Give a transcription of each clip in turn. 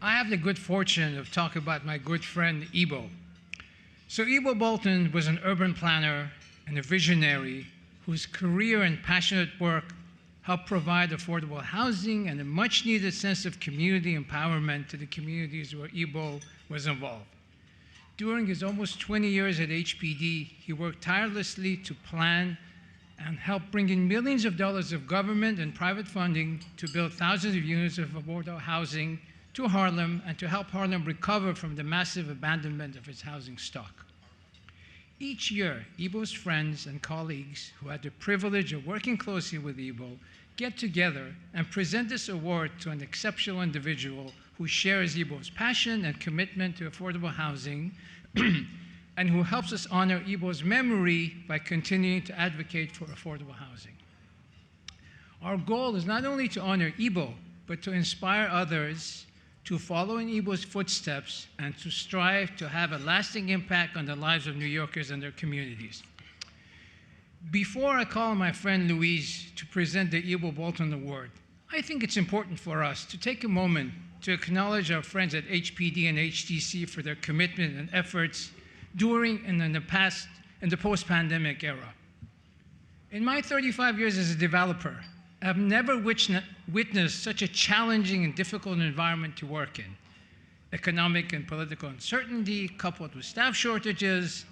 I have the good fortune of talking about my good friend Ibo. So Ibo Balton was an urban planner and a visionary whose career and passionate work helped provide affordable housing and a much-needed sense of community empowerment to the communities where Ibo was involved. During his almost 20 years at HPD, he worked tirelessly to plan and help bring in millions of dollars of government and private funding to build thousands of units of affordable housing to Harlem and to help Harlem recover from the massive abandonment of its housing stock. Each year, Ibo's friends and colleagues who had the privilege of working closely with Ibo get together and present this award to an exceptional individual who shares Ibo's passion and commitment to affordable housing and who helps us honor Ibo's memory by continuing to advocate for affordable housing. Our goal is not only to honor Ibo, but to inspire others to follow in Ibo's footsteps and to strive to have a lasting impact on the lives of New Yorkers and their communities. Before I call on my friend Louise to present the Ibo Balton Award, I think it's important for us to take a moment to acknowledge our friends at HPD and HTC for their commitment and efforts during and in the post-pandemic era. In my 35 years as a developer, I've never witnessed such a challenging and difficult environment to work in. Economic and political uncertainty, coupled with staff shortages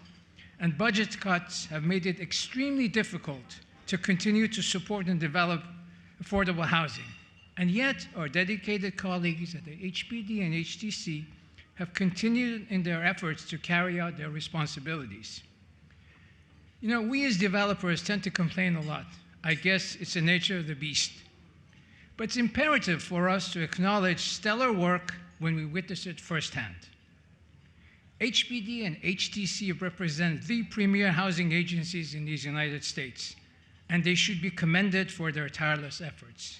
and budget cuts, have made it extremely difficult to continue to support and develop affordable housing. And yet, our dedicated colleagues at the HPD and HTC have continued in their efforts to carry out their responsibilities. You know, we as developers tend to complain a lot. I guess it's the nature of the beast. But it's imperative for us to acknowledge stellar work when we witness it firsthand. HPD and HTC represent the premier housing agencies in these United States, and they should be commended for their tireless efforts.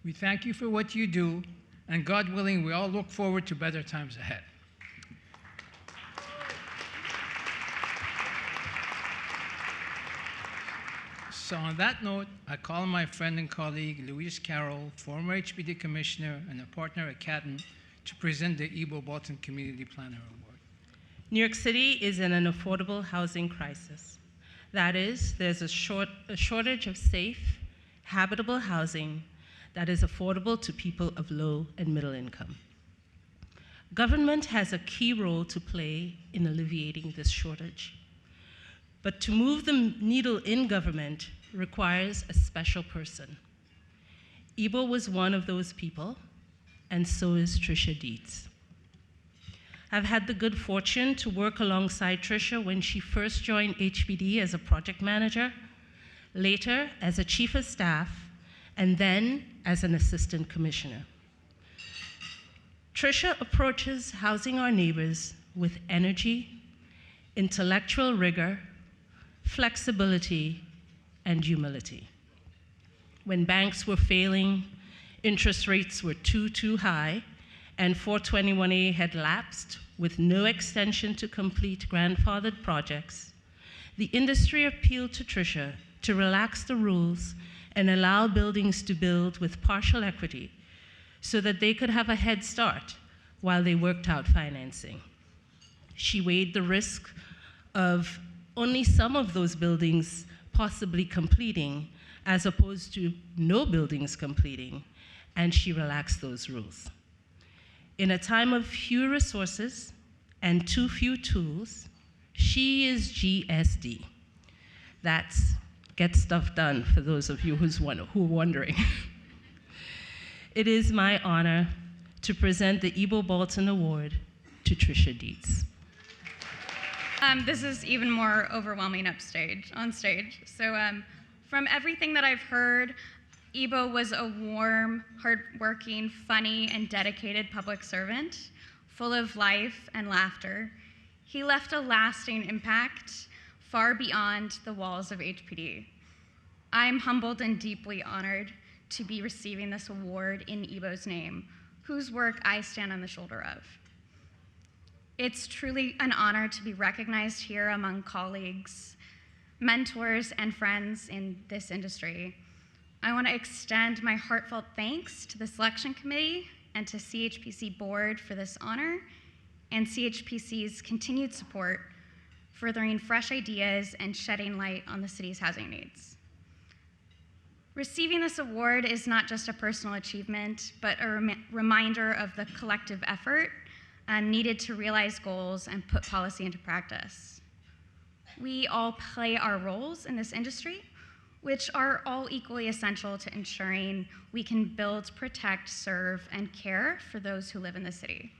We thank you for what you do, and God willing, we all look forward to better times ahead. So on that note, I call on my friend and colleague, Louise Carroll, former HPD commissioner and a partner at Catton, to present the Ibo Balton Community Planner Award. New York City is in an affordable housing crisis. That is, there's a shortage of safe, habitable housing that is affordable to people of low and middle income. Government has a key role to play in alleviating this shortage. But to move the needle in government requires a special person. Ibo was one of those people, and so is Tricia Dietz. I've had the good fortune to work alongside Tricia when she first joined HPD as a project manager, later as a chief of staff, and then as an assistant commissioner. Tricia approaches housing our neighbors with energy, intellectual rigor, flexibility, and humility. When banks were failing, interest rates were too high, and 421A had lapsed with no extension to complete grandfathered projects, the industry appealed to Tricia to relax the rules and allow buildings to build with partial equity so that they could have a head start while they worked out financing. She weighed the risk of only some of those buildings possibly completing as opposed to no buildings completing, and she relaxed those rules. In a time of few resources and too few tools, she is GSD. That's get stuff done, for those of you who are wondering. It is my honor to present the Ibo Balton Award to Tricia Dietz. This is even more overwhelming on stage. So from everything that I've heard, Ibo was a warm, hardworking, funny, and dedicated public servant, full of life and laughter. He left a lasting impact far beyond the walls of HPD. I'm humbled and deeply honored to be receiving this award in Ibo's name, whose work I stand on the shoulder of. It's truly an honor to be recognized here among colleagues, mentors, and friends in this industry. I want to extend my heartfelt thanks to the selection committee and to CHPC Board for this honor and CHPC's continued support, furthering fresh ideas and shedding light on the city's housing needs. Receiving this award is not just a personal achievement, but a reminder of the collective effort needed to realize goals and put policy into practice. We all play our roles in this industry, which are all equally essential to ensuring we can build, protect, serve, and care for those who live in the city.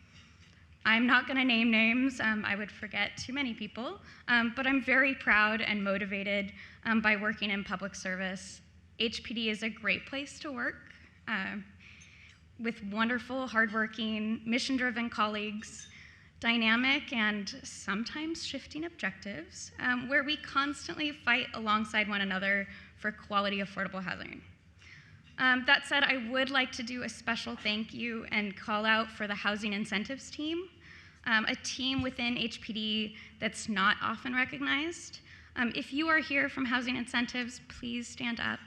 I'm not going to name names, I would forget too many people, but I'm very proud and motivated by working in public service. HPD is a great place to work with wonderful, hardworking, mission-driven colleagues, dynamic and sometimes shifting objectives, where we constantly fight alongside one another for quality, affordable housing. That said, I would like to do a special thank you and call out for the housing incentives team, a team within HPD that's not often recognized. If you are here from housing incentives, please stand up.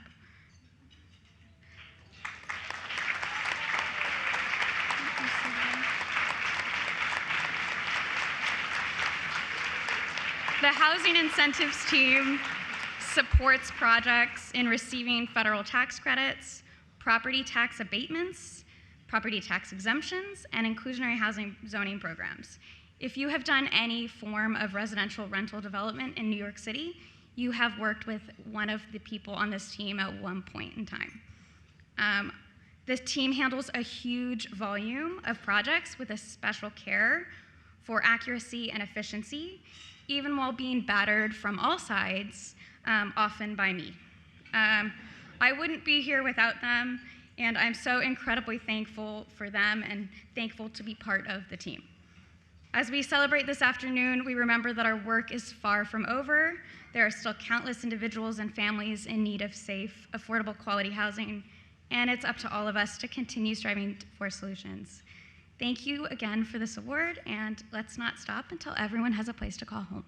The housing incentives team supports projects in receiving federal tax credits, property tax abatements, property tax exemptions, and inclusionary housing zoning programs. If you have done any form of residential rental development in New York City, you have worked with one of the people on this team at one point in time. This team handles a huge volume of projects with a special care for accuracy and efficiency, even while being battered from all sides, often by me. I wouldn't be here without them, and I'm so incredibly thankful for them and thankful to be part of the team. As we celebrate this afternoon, we remember that our work is far from over. There are still countless individuals and families in need of safe, affordable, quality housing, and it's up to all of us to continue striving for solutions. Thank you again for this award, and let's not stop until everyone has a place to call home.